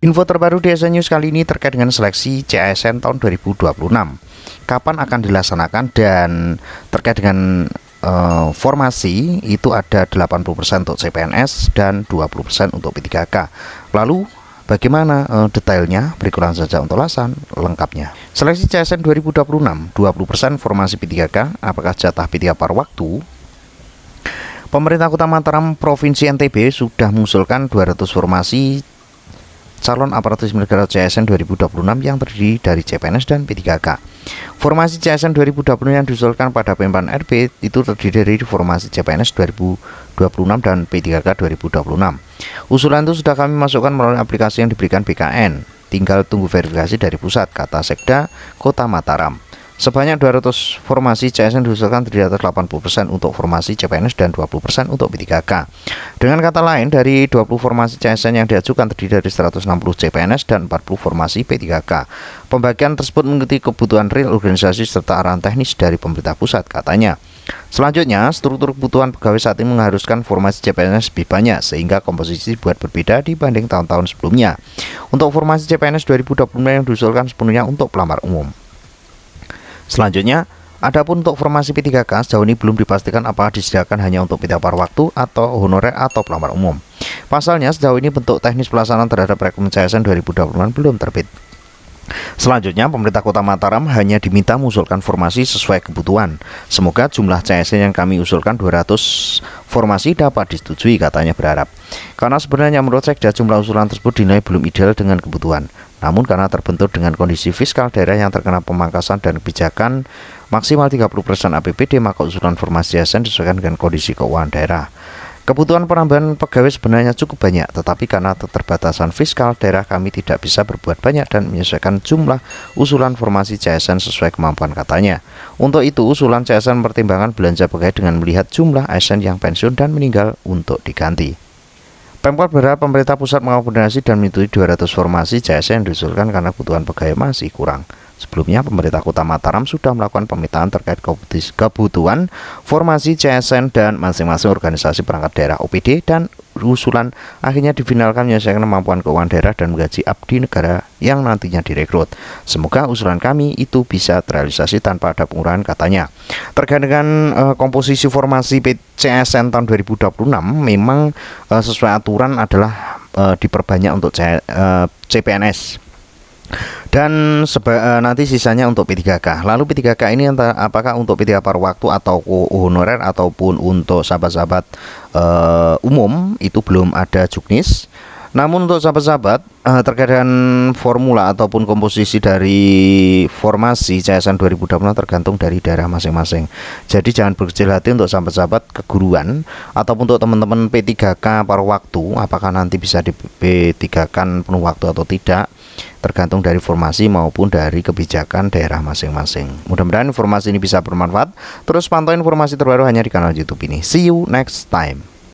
Info terbaru di SN News kali ini terkait dengan seleksi CASN tahun 2026. Kapan akan dilaksanakan dan terkait dengan formasi itu ada 80% untuk CPNS dan 20% untuk P3K. Lalu bagaimana detailnya? Berikut saja untuk ulasan lengkapnya. Seleksi CASN 2026, 20% formasi P3K, apakah jatah P3 paruh waktu? Pemerintah Kota Mataram Provinsi NTB sudah mengusulkan 200 formasi calon aparatur sipil negara CASN 2026 yang terdiri dari CPNS dan P3K. Formasi CASN 2026 yang diusulkan pada Pempan RB itu terdiri dari formasi CPNS 2026 dan P3K 2026. Usulan itu sudah kami masukkan melalui aplikasi yang diberikan BKN. Tinggal tunggu verifikasi dari pusat, kata Sekda Kota Mataram. Sebanyak 200 formasi CASN diusulkan terdiri atas 80% untuk formasi CPNS dan 20% untuk P3K. Dengan kata lain, dari 20 formasi CASN yang diajukan terdiri dari 160 CPNS dan 40 formasi P3K. Pembagian tersebut mengikuti kebutuhan real organisasi serta arahan teknis dari pemerintah pusat, katanya. Selanjutnya, struktur kebutuhan pegawai saat ini mengharuskan formasi CPNS lebih banyak sehingga komposisi dibuat berbeda dibanding tahun-tahun sebelumnya. Untuk formasi CPNS 2025 yang diusulkan sepenuhnya untuk pelamar umum. Selanjutnya, adapun untuk formasi P3K sejauh ini belum dipastikan apakah disediakan hanya untuk P3 paruh waktu atau honorer atau pelamar umum. Pasalnya sejauh ini bentuk teknis pelaksanaan terhadap rekrutmen CASN 2026 belum terbit. Selanjutnya, pemerintah Kota Mataram hanya diminta mengusulkan formasi sesuai kebutuhan. Semoga jumlah CASN yang kami usulkan 200 formasi dapat disetujui, katanya berharap. Karena sebenarnya menurut Sekda jumlah usulan tersebut dinilai belum ideal dengan kebutuhan. Namun karena terbentur dengan kondisi fiskal daerah yang terkena pemangkasan dan kebijakan maksimal 30% APBD, maka usulan formasi CASN disesuaikan dengan kondisi keuangan daerah. Kebutuhan penambahan pegawai sebenarnya cukup banyak, tetapi karena keterbatasan fiskal daerah kami tidak bisa berbuat banyak dan menyesuaikan jumlah usulan formasi CASN sesuai kemampuan, katanya. Untuk itu, usulan CASN mempertimbangkan belanja pegawai dengan melihat jumlah ASN yang pensiun dan meninggal untuk diganti. Pemkot berharap pemerintah pusat mengakomodasi dan menyetujui 200 formasi CASN yang diusulkan karena kebutuhan pegawai masih kurang. Sebelumnya, pemerintah Kota Mataram sudah melakukan pemetaan terkait kebutuhan formasi CASN dan masing-masing organisasi perangkat daerah OPD, dan usulan akhirnya difinalkan menyelesaikan kemampuan keuangan daerah dan menggaji abdi negara yang nantinya direkrut. Semoga usulan kami itu bisa terrealisasi tanpa ada pengurangan, katanya. Terkait dengan komposisi formasi CASN tahun 2026, memang sesuai aturan adalah diperbanyak untuk CPNS. Dan nanti sisanya untuk P3K. Lalu P3K ini apakah untuk P3 paruh waktu atau honorer ataupun untuk sahabat-sahabat umum itu belum ada juknis. Namun untuk sahabat-sahabat terkait dengan formula ataupun komposisi dari formasi CASN 2026 tergantung dari daerah masing-masing. Jadi jangan berkecil hati untuk sahabat-sahabat keguruan ataupun untuk teman-teman P3K paruh waktu, apakah nanti bisa di P3K penuh waktu atau tidak, tergantung dari formasi maupun dari kebijakan daerah masing-masing. Mudah-mudahan informasi ini bisa bermanfaat. Terus pantau informasi terbaru hanya di kanal YouTube ini. See you next time.